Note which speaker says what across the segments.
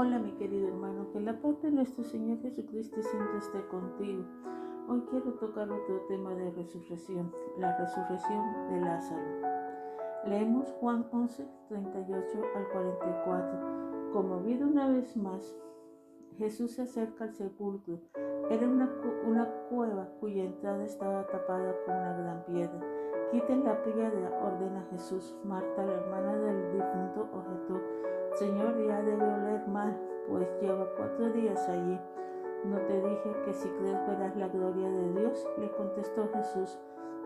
Speaker 1: Hola mi querido hermano, que la paz de nuestro Señor Jesucristo siempre esté contigo. Hoy quiero tocar otro tema de resurrección, la resurrección de Lázaro. Leemos Juan 11, 38 al 44. Conmovido una vez más, Jesús se acerca al sepulcro. Era una cueva cuya entrada estaba tapada con una gran piedra. Quiten la piedra, ordena Jesús. Marta, la hermana del difunto, objetó: Señor, ya debe oler mal, pues lleva 4 días allí. ¿No te dije que si crees verás la gloria de Dios? Le contestó Jesús.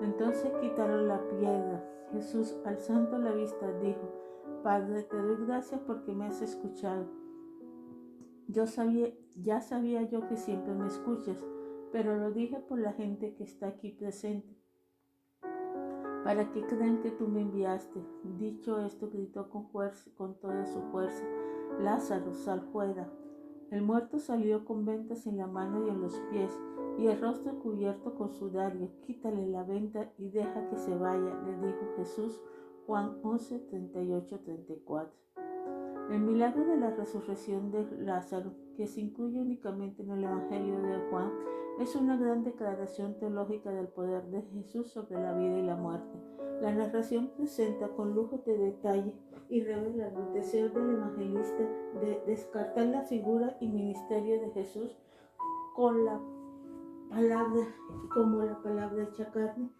Speaker 1: Entonces quitaron la piedra. Jesús, alzando la vista, dijo: Padre, te doy gracias porque me has escuchado. Ya sabía yo que siempre me escuchas, pero lo dije por la gente que está aquí presente, para que crean que tú me enviaste. Dicho esto, gritó con toda su fuerza: Lázaro, sal fuera. El muerto salió con vendas en la mano y en los pies, y el rostro cubierto con sudario. Quítale la venda y deja que se vaya, le dijo Jesús. Juan 11, 38-34. El milagro de la resurrección de Lázaro, que se incluye únicamente en el Evangelio de Juan, es una gran declaración teológica del poder de Jesús sobre la vida y la muerte. La narración presenta con lujo de detalle y revela el deseo del evangelista de descartar la figura y ministerio de Jesús con la palabra, como la palabra hecha carne,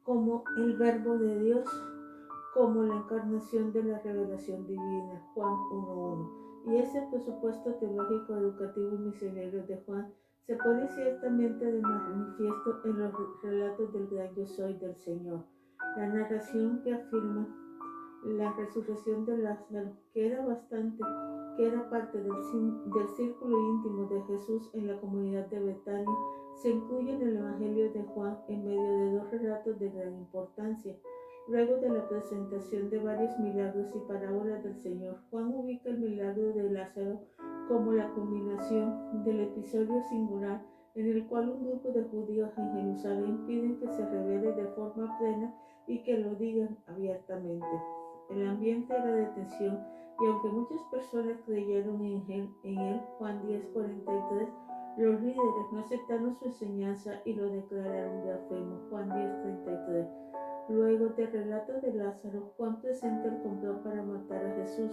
Speaker 1: como el verbo de Dios, como la encarnación de la revelación divina. Juan 1:1. Y ese presupuesto teológico, educativo y misionero de Juan se pone ciertamente de manifiesto en los relatos del gran yo soy del Señor. La narración que afirma la resurrección de Lázaro, que era parte del círculo íntimo de Jesús en la comunidad de Betania, se incluye en el Evangelio de Juan en medio de 2 relatos de gran importancia. Luego de la presentación de varios milagros y parábolas del Señor, Juan ubica el milagro de Lázaro como la culminación del episodio singular en el cual un grupo de judíos en Jerusalén piden que se revele de forma plena y que lo digan abiertamente. El ambiente era de tensión, y aunque muchas personas creyeron en él, Juan 10:43, los líderes no aceptaron su enseñanza y lo declararon blasfemo, Juan 10:33. Luego del relato de Lázaro, Juan presenta el complot para matar a Jesús,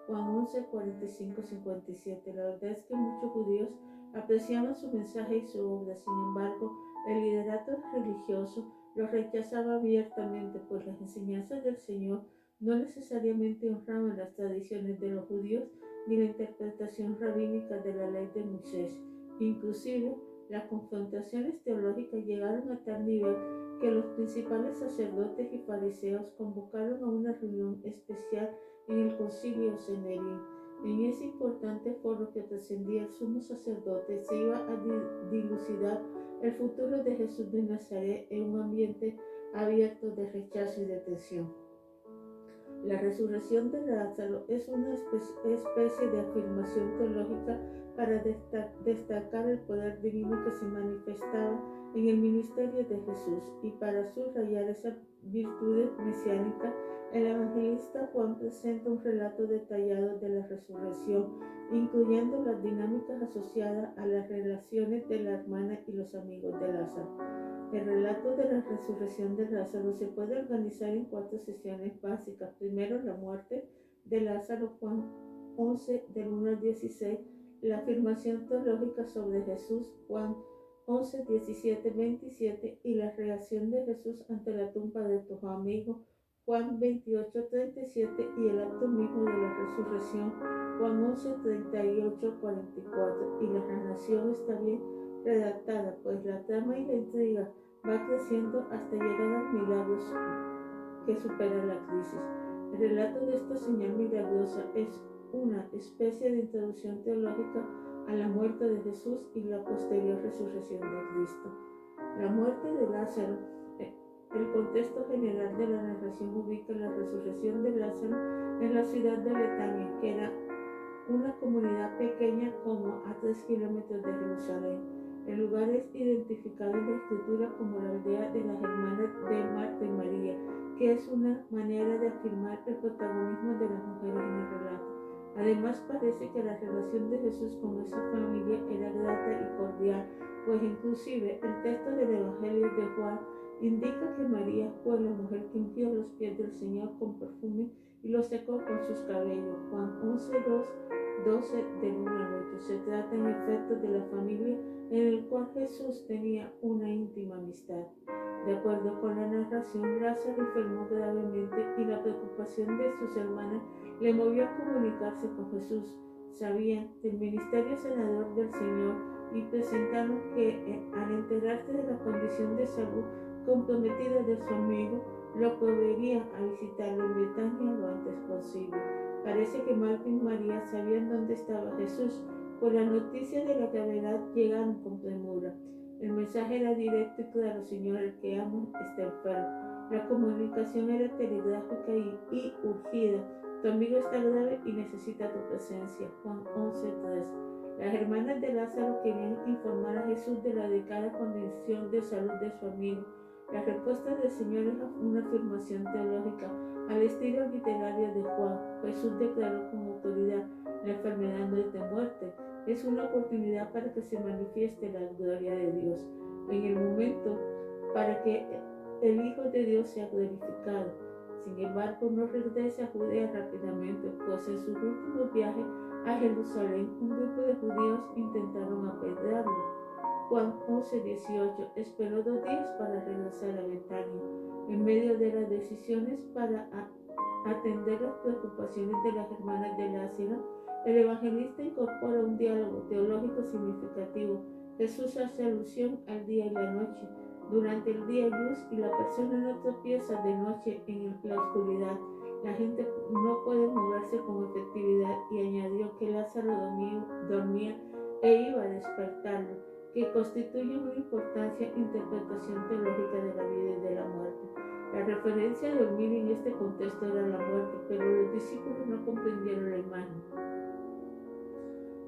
Speaker 1: Juan 11:45-57. La verdad es que muchos judíos apreciaban su mensaje y su obra. Sin embargo, el liderato religioso lo rechazaba abiertamente, pues las enseñanzas del Señor no necesariamente honraban las tradiciones de los judíos ni la interpretación rabínica de la ley de Moisés. Inclusive, las confrontaciones teológicas llegaron a tal nivel que los principales sacerdotes y fariseos convocaron a una reunión especial en el concilio Sanedrín. En ese importante foro que presidía el sumo sacerdote se iba a dilucidar el futuro de Jesús de Nazaret en un ambiente abierto de rechazo y de tensión. La resurrección de Lázaro es una especie de afirmación teológica para destacar el poder divino que se manifestaba en el ministerio de Jesús, y para subrayar esa virtud mesiánica, el evangelista Juan presenta un relato detallado de la resurrección, incluyendo las dinámicas asociadas a las relaciones de la hermana y los amigos de Lázaro. El relato de la resurrección de Lázaro se puede organizar en 4 sesiones básicas. Primero, la muerte de Lázaro, Juan 11, del 1 al 16, la afirmación teológica sobre Jesús, Juan 11, 17, 27, y la reacción de Jesús ante la tumba de tu amigo, Juan 28, 37, y el acto mismo de la resurrección, Juan 11, 38, 44. Y la narración está bien redactada, pues la trama y la intriga va creciendo hasta llegar a milagros que superan la crisis. El relato de esta señal milagrosa es una especie de introducción teológica a la muerte de Jesús y la posterior resurrección de Cristo. La muerte de Lázaro. El contexto general de la narración ubica la resurrección de Lázaro en la ciudad de Betania, que era una comunidad pequeña como a 3 kilómetros de Jerusalén. El lugar es identificado en la escritura como la aldea de las hermanas de Marta y María, que es una manera de afirmar el protagonismo de las mujeres en el relato. Además, parece que la relación de Jesús con esa familia era grata y cordial, pues inclusive el texto del Evangelio de Juan indica que María fue la mujer que ungió los pies del Señor con perfume y los secó con sus cabellos. Juan 11:12 del 1 al 8. Se trata en efecto de la familia en el cual Jesús tenía una íntima amistad. De acuerdo con la narración, Lázaro enfermó gravemente y la preocupación de sus hermanas le movió a comunicarse con Jesús. Sabían del ministerio sanador del Señor y presentaron que al enterarse de la condición de salud comprometida de su amigo, lo proveería a visitarlo en Betania lo antes posible. Parece que Marta y María sabían dónde estaba Jesús, pues las noticias de la gravedad llegaron con premura. El mensaje era directo y claro: Señor, el que amo está enfermo. La comunicación era telegráfica y urgida: tu amigo está grave y necesita tu presencia. Juan 11:3. Las hermanas de Lázaro querían informar a Jesús de la delicada condición de salud de su amigo. La respuesta del Señor es una afirmación teológica al estilo literario de Juan. Jesús declaró con autoridad: la enfermedad no es de muerte, es una oportunidad para que se manifieste la gloria de Dios. En el momento para que el Hijo de Dios sea glorificado. Sin embargo, no regresa a Judea rápidamente, pues en sus últimos viajes a Jerusalén, un grupo de judíos intentaron apedrearlo. Juan 11:18. Esperó 2 días para regresar a Betania. En medio de las decisiones para atender las preocupaciones de las hermanas de Lázaro, el evangelista incorpora un diálogo teológico significativo. Jesús hace alusión al día y la noche. Durante el día hay luz y la persona no tropieza de noche en la oscuridad. La gente no puede moverse con efectividad, y añadió que Lázaro dormía e iba a despertarlo, que constituye una importante interpretación teológica de la vida y de la muerte. La referencia a dormir en este contexto era la muerte, pero los discípulos no comprendieron la imagen.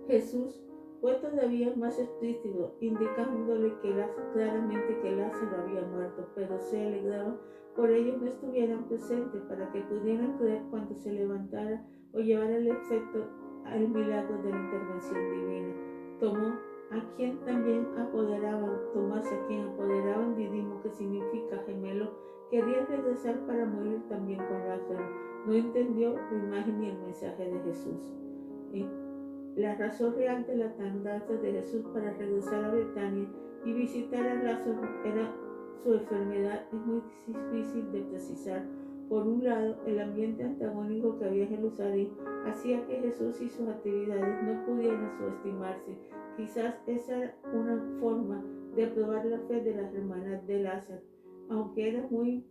Speaker 1: Jesús fue todavía más explícito, indicándole claramente que Lázaro había muerto, pero se alegraba por ellos no estuvieran presentes, para que pudieran creer cuando se levantara o llevara el efecto al milagro de la intervención divina. Tomás, a quien apoderaban Didimo, que significa gemelo, quería regresar para morir también con Lázaro. No entendió la imagen ni el mensaje de Jesús. La razón real de la tardanza de Jesús para regresar a Betania y visitar a Lázaro era su enfermedad. Es muy difícil de precisar. Por un lado, el ambiente antagónico que había en Jerusalén hacía que Jesús y sus actividades no pudieran subestimarse. Quizás esa era una forma de probar la fe de las hermanas de Lázaro, aunque era muy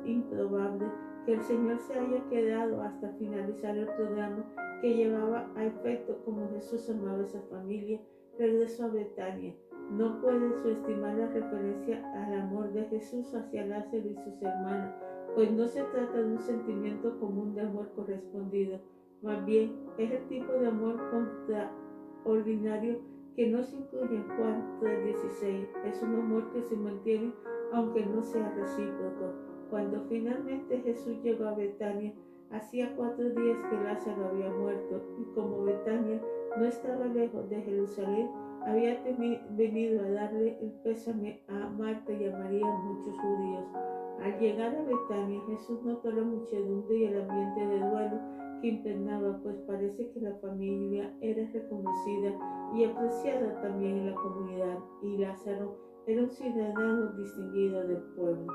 Speaker 1: improbable que el Señor se haya quedado hasta finalizar el programa que llevaba a efecto. Como Jesús amaba a esa familia, regresó a Betania. No puede subestimar la referencia al amor de Jesús hacia Lázaro y sus hermanas, pues no se trata de un sentimiento común de amor correspondido, más bien es el tipo de amor contraordinario que no se incluye en Juan 3:16. Es un amor que se mantiene aunque no sea recíproco. Cuando finalmente Jesús llegó a Betania, hacía 4 días que Lázaro había muerto, y como Betania no estaba lejos de Jerusalén, había venido a darle el pésame a Marta y a María muchos judíos. Al llegar a Betania, Jesús notó la muchedumbre y el ambiente de duelo que impregnaba, pues parece que la familia era reconocida y apreciada también en la comunidad, y Lázaro era un ciudadano distinguido del pueblo.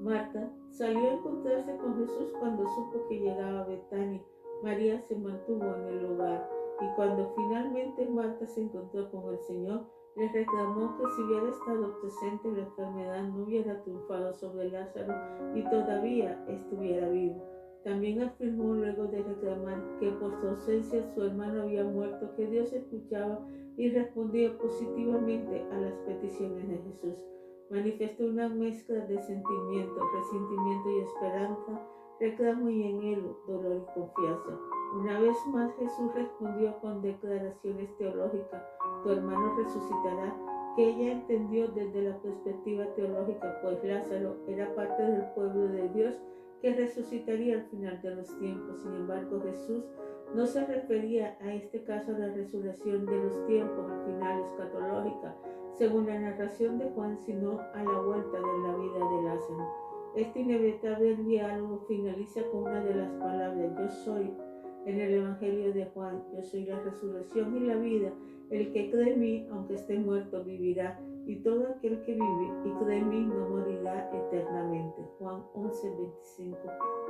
Speaker 1: Marta salió a encontrarse con Jesús cuando supo que llegaba a Betania. María se mantuvo en el hogar, y cuando finalmente Marta se encontró con el Señor, le reclamó que si hubiera estado presente, la enfermedad no hubiera triunfado sobre Lázaro y todavía estuviera vivo. También afirmó, luego de reclamar que por su ausencia su hermano había muerto, que Dios escuchaba y respondía positivamente a las peticiones de Jesús. Manifestó una mezcla de sentimientos, resentimiento y esperanza, reclamo y anhelo, dolor y confianza. Una vez más Jesús respondió con declaraciones teológicas: tu hermano resucitará, que ella entendió desde la perspectiva teológica, pues Lázaro era parte del pueblo de Dios que resucitaría al final de los tiempos. Sin embargo, Jesús no se refería a este caso a la resurrección de los tiempos al final escatológica, según la narración de Juan, sino a la vuelta de la vida de Lázaro. Este inevitable diálogo finaliza con una de las palabras "yo soy" en el Evangelio de Juan: yo soy la resurrección y la vida, el que cree en mí, aunque esté muerto, vivirá, y todo aquel que vive y cree en mí no morirá eternamente. Juan 11:25.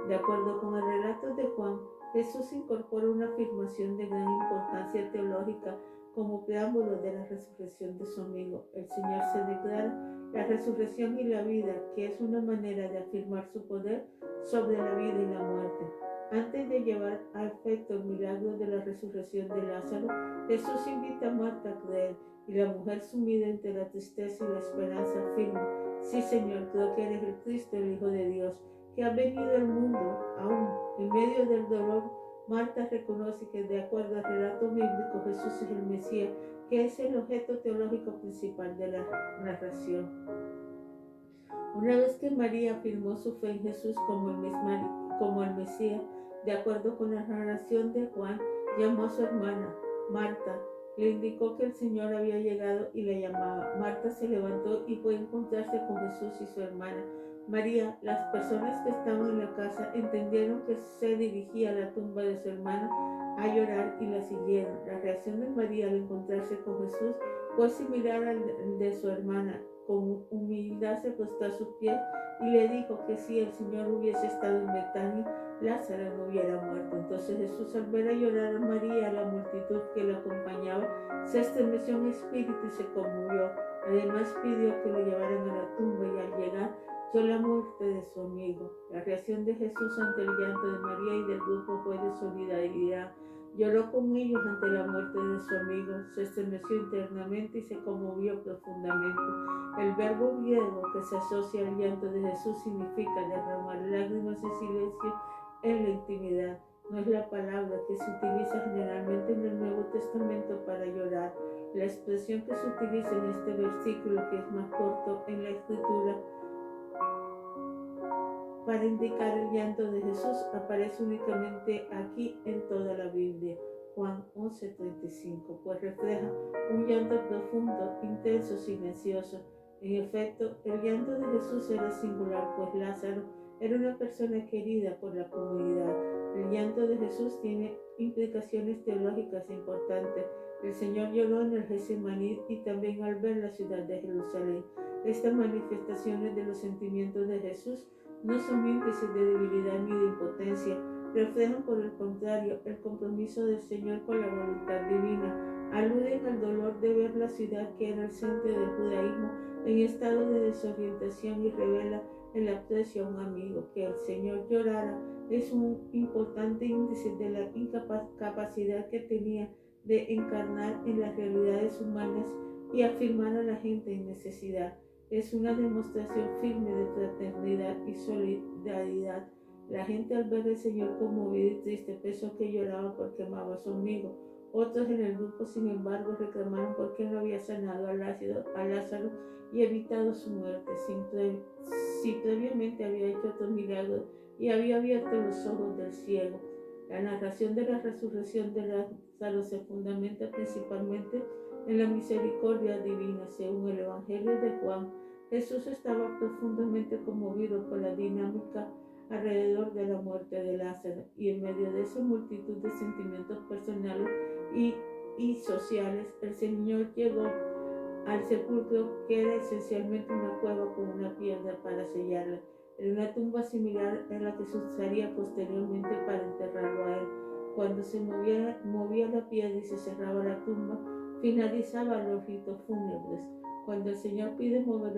Speaker 1: De acuerdo con el relato de Juan, Jesús incorpora una afirmación de gran importancia teológica como preámbulo de la resurrección de su amigo. El Señor se declara la resurrección y la vida, que es una manera de afirmar su poder sobre la vida y la muerte. Antes de llevar a efecto el milagro de la resurrección de Lázaro, Jesús invita a Marta a creer, y la mujer, sumida entre la tristeza y la esperanza, afirma: sí, Señor, creo que eres el Cristo, el Hijo de Dios, que ha venido al mundo. Aún en medio del dolor, Marta reconoce que, de acuerdo al relato bíblico, Jesús es el Mesías, que es el objeto teológico principal de la narración. Una vez que María afirmó su fe en Jesús como el Mesías, de acuerdo con la narración de Juan, llamó a su hermana Marta, le indicó que el Señor había llegado y la llamaba. Marta se levantó y fue a encontrarse con Jesús y su hermana María. Las personas que estaban en la casa entendieron que se dirigía a la tumba de su hermana a llorar y la siguieron. La reacción de María al encontrarse con Jesús fue similar al de su hermana. Con humildad se postró a sus pies y le dijo que si el Señor hubiese estado en Betania, Lázaro no hubiera muerto. Entonces Jesús, al ver a llorar a María y a la multitud que la acompañaba, se estremeció en espíritu y se conmovió. Además pidió que lo llevaran a la tumba, y al llegar vio la muerte de su amigo. La reacción de Jesús ante el llanto de María y del grupo fue de solidaridad. Lloró con ellos ante la muerte de su amigo, se estremeció internamente y se conmovió profundamente. El verbo griego que se asocia al llanto de Jesús significa derramar lágrimas en silencio en la intimidad. No es la palabra que se utiliza generalmente en el Nuevo Testamento para llorar. La expresión que se utiliza en este versículo, que es más corto en la Escritura, para indicar el llanto de Jesús, aparece únicamente aquí en toda la Biblia. Juan 11:35, pues refleja un llanto profundo, intenso, silencioso. En efecto, el llanto de Jesús era singular, pues Lázaro era una persona querida por la comunidad. El llanto de Jesús tiene implicaciones teológicas importantes. El Señor lloró en el Getsemaní y también al ver la ciudad de Jerusalén. Estas manifestaciones de los sentimientos de Jesús no son índices de debilidad ni de impotencia, reflejan por el contrario el compromiso del Señor con la voluntad divina. Aluden al dolor de ver la ciudad, que era el centro del judaísmo, en estado de desorientación, y revela el aprecio a un amigo. Que el Señor llorara es un importante índice de la incapacidad que tenía de encarnar en las realidades humanas y afirmar a la gente en necesidad. Es una demostración firme de fraternidad y solidaridad. La gente, al ver al Señor conmovido y triste, pensó que lloraba porque amaba a su amigo. Otros en el grupo, sin embargo, reclamaron por qué no había sanado a Lázaro y evitado su muerte, si previamente había hecho otro milagro y había abierto los ojos del ciego. La narración de la resurrección de Lázaro se fundamenta principalmente en la misericordia divina. Según el Evangelio de Juan, Jesús estaba profundamente conmovido por la dinámica alrededor de la muerte de Lázaro, y en medio de esa multitud de sentimientos personales y sociales, el Señor llegó al sepulcro, que era esencialmente una cueva con una piedra para sellarla. Era una tumba similar a la que se usaría posteriormente para enterrarlo a él. Cuando se movía la piedra y se cerraba la tumba, finalizaban los ritos fúnebres. Cuando el Señor pide mover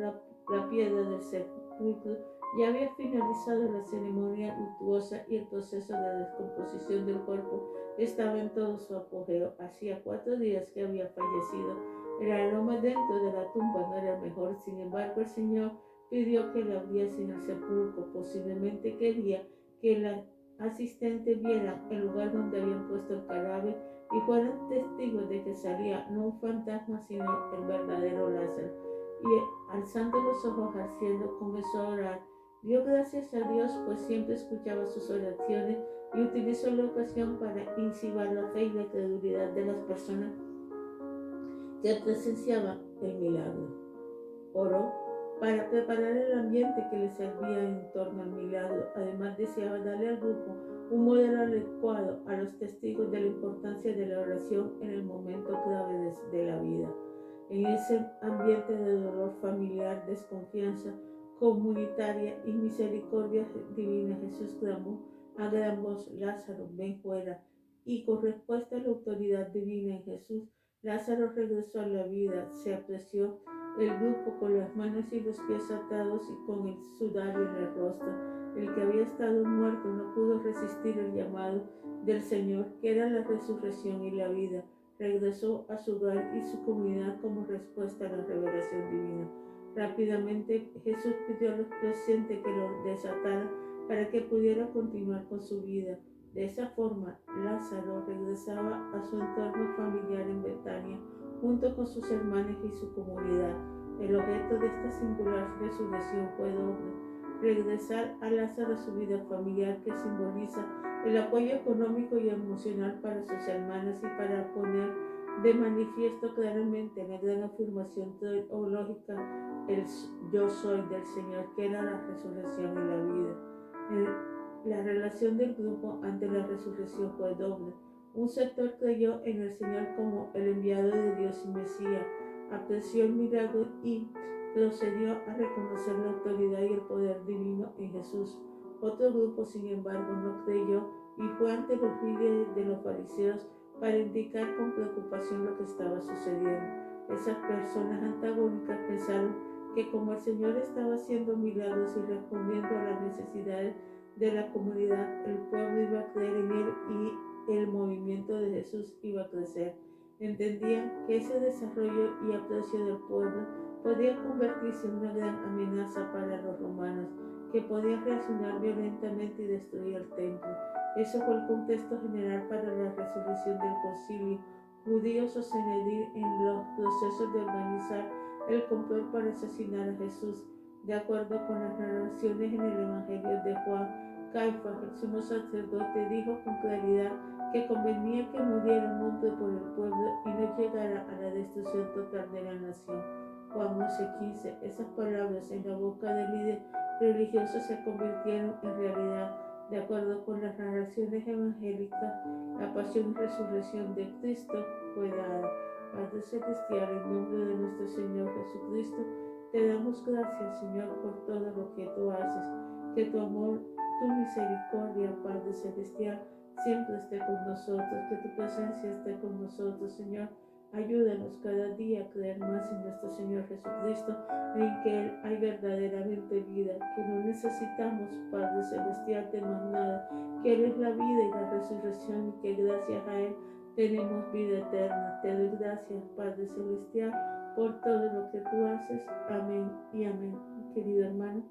Speaker 1: la piedra del sepulcro, ya había finalizado la ceremonia luctuosa y el proceso de descomposición del cuerpo estaba en todo su apogeo. Hacía 4 días que había fallecido. El aroma dentro de la tumba no era el mejor. Sin embargo, el Señor pidió que le abriesen el sepulcro. Posiblemente quería que la asistente viera el lugar donde habían puesto el cadáver y fueran testigos de que salía no un fantasma, sino el verdadero Lázaro. Y alzando los ojos al cielo, comenzó a orar: Dio gracias a Dios, pues siempre escuchaba sus oraciones y utilizó la ocasión para incibar la fe y la credulidad de las personas que presenciaban el milagro. Oró para preparar el ambiente que le servía en torno al milagro. Además, deseaba darle al grupo un modelo adecuado a los testigos de la importancia de la oración en el momento clave de la vida. En ese ambiente de dolor familiar, desconfianza comunitaria y misericordia divina, Jesús clamó a gran voz: Lázaro, ven fuera. Y con respuesta a la autoridad divina en Jesús, Lázaro regresó a la vida. Se apreció el grupo con las manos y los pies atados y con el sudario en el rostro. El que había estado muerto no pudo resistir el llamado del Señor, que era la resurrección y la vida. Regresó a su hogar y su comunidad como respuesta a la revelación divina. Rápidamente Jesús pidió a los presentes que lo desataran para que pudiera continuar con su vida. De esa forma, Lázaro regresaba a su entorno familiar en Betania, junto con sus hermanos y su comunidad. El objeto de esta singular resurrección fue doble: regresar a Lázaro a su vida familiar, que simboliza el apoyo económico y emocional para sus hermanas, y para poner de manifiesto claramente la gran afirmación teológica, el yo soy del Señor, que era la resurrección y la vida. La relación del grupo ante la resurrección fue doble. Un sector creyó en el Señor como el enviado de Dios y Mesías, apreció el milagro y procedió a reconocer la autoridad y el poder divino en Jesús. Otro grupo, sin embargo, no creyó y fue ante los líderes de los fariseos para indicar con preocupación lo que estaba sucediendo. Esas personas antagónicas pensaron que como el Señor estaba haciendo milagros y respondiendo a las necesidades de la comunidad, el pueblo iba a creer en él y el movimiento de Jesús iba a crecer. Entendían que ese desarrollo y aprecio del pueblo podía convertirse en una gran amenaza para los romanos, que podían reaccionar violentamente y destruir el templo. Ese fue el contexto general para la resolución del concilio. Judíos o Sanedrín en los procesos de organizar el complot para asesinar a Jesús. De acuerdo con las narraciones en el Evangelio de Juan, Caifás, el sumo sacerdote, dijo con claridad que convenía que muriera un hombre por el pueblo y no llegara a la destrucción total de la nación. Juan 11:15. Esas palabras en la boca del líder religioso se convirtieron en realidad. De acuerdo con las narraciones evangélicas, la pasión y resurrección de Cristo fue dada. Padre Celestial, en nombre de nuestro Señor Jesucristo, te damos gracias, Señor, por todo lo que tú haces. Que tu amor, tu misericordia, Padre Celestial, siempre esté con nosotros. Que tu presencia esté con nosotros, Señor. Ayúdanos cada día a creer más en nuestro Señor Jesucristo, en que Él hay verdaderamente vida, que no necesitamos, Padre Celestial, de más nada, que Él es la vida y la resurrección, y que gracias a Él tenemos vida eterna. Te doy gracias, Padre Celestial, por todo lo que tú haces. Amén y amén. Querido hermano,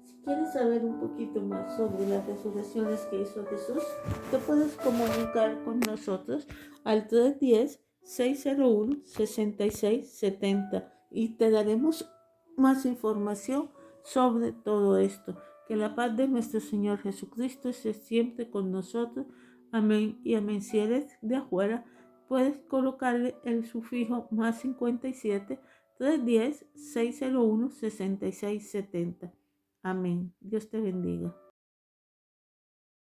Speaker 1: si quieres saber un poquito más sobre las resurrecciones que hizo Jesús, te puedes comunicar con nosotros al 310-601-6670 y te daremos más información sobre todo esto. Que la paz de nuestro Señor Jesucristo esté siempre con nosotros. Amén y amén. Si eres de afuera, puedes colocarle el sufijo más 57 310-601-6670. Amén. Dios te bendiga.